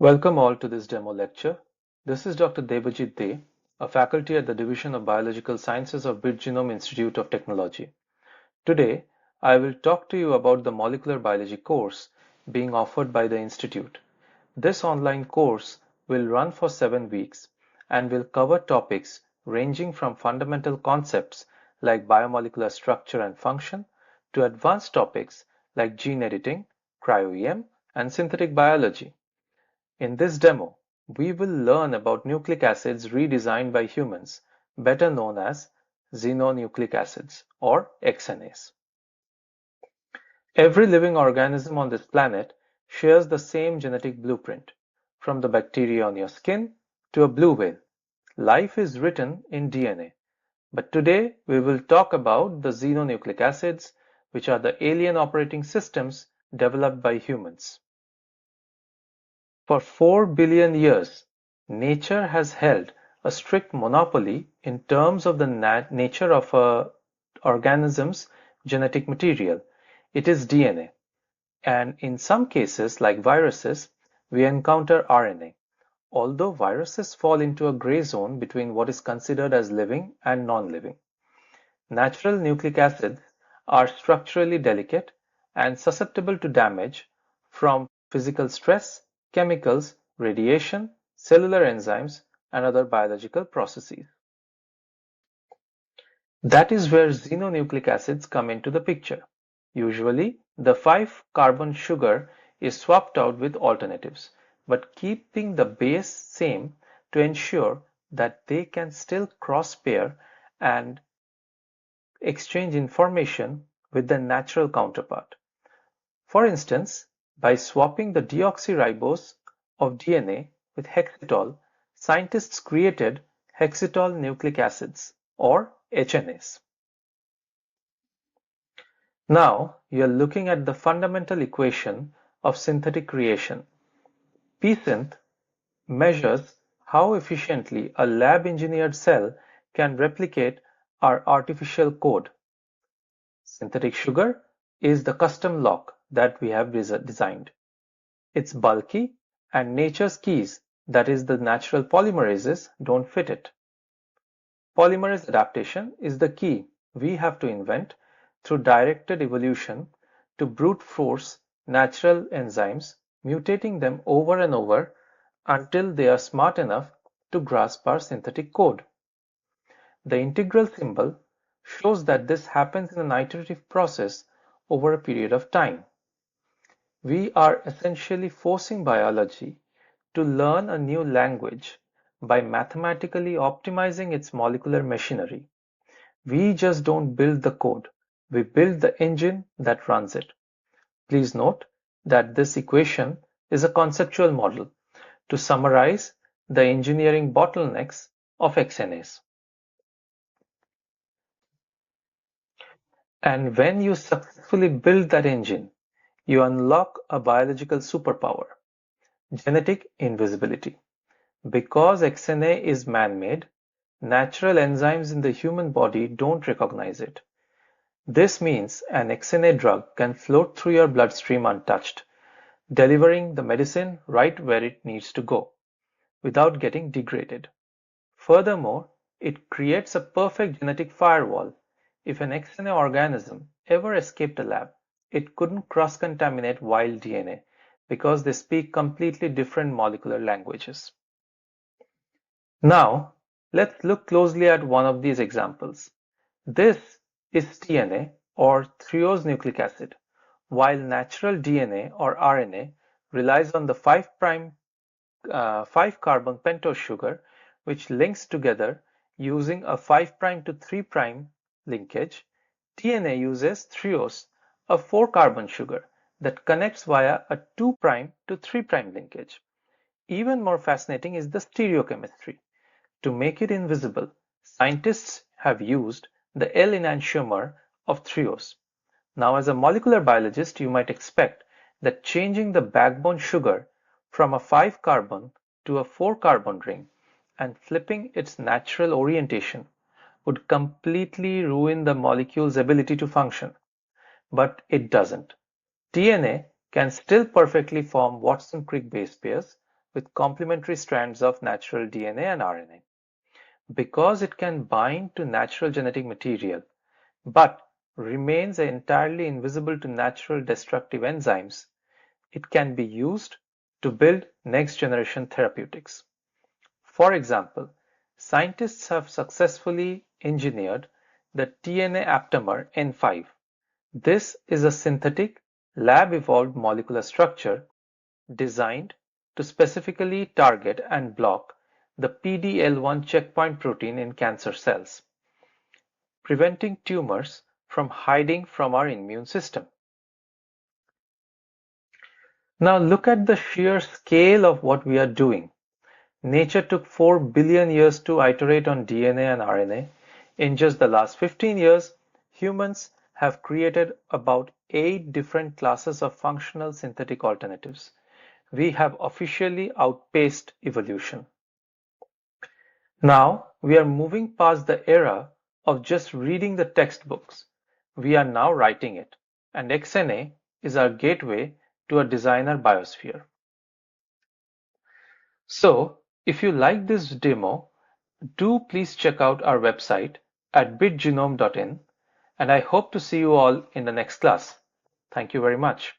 Welcome all to this demo lecture. This is Dr. Debajit Dey, a faculty at the Division of Biological Sciences of Genome Institute of Technology. Today, I will talk to you about the molecular biology course being offered by the Institute. This online course will run for 7 weeks and will cover topics ranging from fundamental concepts like biomolecular structure and function to advanced topics like gene editing, cryo-EM, and synthetic biology. In this demo, we will learn about nucleic acids redesigned by humans, better known as xenonucleic acids or XNAs. Every living organism on this planet shares the same genetic blueprint, from the bacteria on your skin to a blue whale. Life is written in DNA. But today we will talk about the xenonucleic acids, which are the alien operating systems developed by humans. For 4 billion years, nature has held a strict monopoly in terms of the nature of an organism's genetic material. It is DNA. And in some cases, like viruses, we encounter RNA, although viruses fall into a gray zone between what is considered as living and non-living. Natural nucleic acids are structurally delicate and susceptible to damage from physical stress, chemicals, radiation, cellular enzymes, and other biological processes. That is where xenonucleic acids come into the picture. Usually, the 5-carbon sugar is swapped out with alternatives, but keeping the base same to ensure that they can still cross-pair and exchange information with their natural counterpart. For instance, by swapping the deoxyribose of DNA with hexitol, scientists created hexitol nucleic acids, or HNAs. Now you are looking at the fundamental equation of synthetic creation. pSynth measures how efficiently a lab-engineered cell can replicate our artificial code. Synthetic sugar is the custom lock that we have designed. It's bulky and nature's keys, that is the natural polymerases, don't fit it. Polymerase adaptation is the key we have to invent through directed evolution to brute force natural enzymes, mutating them over and over until they are smart enough to grasp our synthetic code. The integral symbol shows that this happens in an iterative process over a period of time. We are essentially forcing biology to learn a new language by mathematically optimizing its molecular machinery. We just don't build the code, we build the engine that runs it. Please note that this equation is a conceptual model to summarize the engineering bottlenecks of XNAs. And when you successfully build that engine, you unlock a biological superpower, genetic invisibility. Because XNA is man-made, natural enzymes in the human body don't recognize it. This means an XNA drug can float through your bloodstream untouched, delivering the medicine right where it needs to go, without getting degraded. Furthermore, it creates a perfect genetic firewall. If an XNA organism ever escaped a lab, it couldn't cross-contaminate wild DNA because they speak completely different molecular languages. Now, let's look closely at one of these examples. This is TNA, or triose nucleic acid, while natural DNA or RNA relies on the 5'carbon pentose sugar, which links together using a 5' to 3' linkage. TNA uses triose, a 4-carbon sugar that connects via a 2' to 3' linkage. Even more fascinating is the stereochemistry. To make it invisible, scientists have used the L-enantiomer of triose. Now, as a molecular biologist, you might expect that changing the backbone sugar from a 5-carbon to a 4-carbon ring and flipping its natural orientation would completely ruin the molecule's ability to function. But it doesn't. DNA can still perfectly form Watson-Crick base pairs, with complementary strands of natural DNA and RNA. Because it can bind to natural genetic material, but remains entirely invisible to natural destructive enzymes, it can be used to build next-generation therapeutics. For example, scientists have successfully engineered the TNA aptamer N5. This is a synthetic, lab-evolved molecular structure designed to specifically target and block the PD-L1 checkpoint protein in cancer cells, preventing tumors from hiding from our immune system. Now look at the sheer scale of what we are doing. Nature took 4 billion years to iterate on DNA and RNA. In just the last 15 years, humans have created about 8 different classes of functional synthetic alternatives. We have officially outpaced evolution. Now we are moving past the era of just reading the textbooks. We are now writing it, and XNA is our gateway to a designer biosphere. So, if you like this demo, do please check out our website at bitgenome.in, and I hope to see you all in the next class. Thank you very much.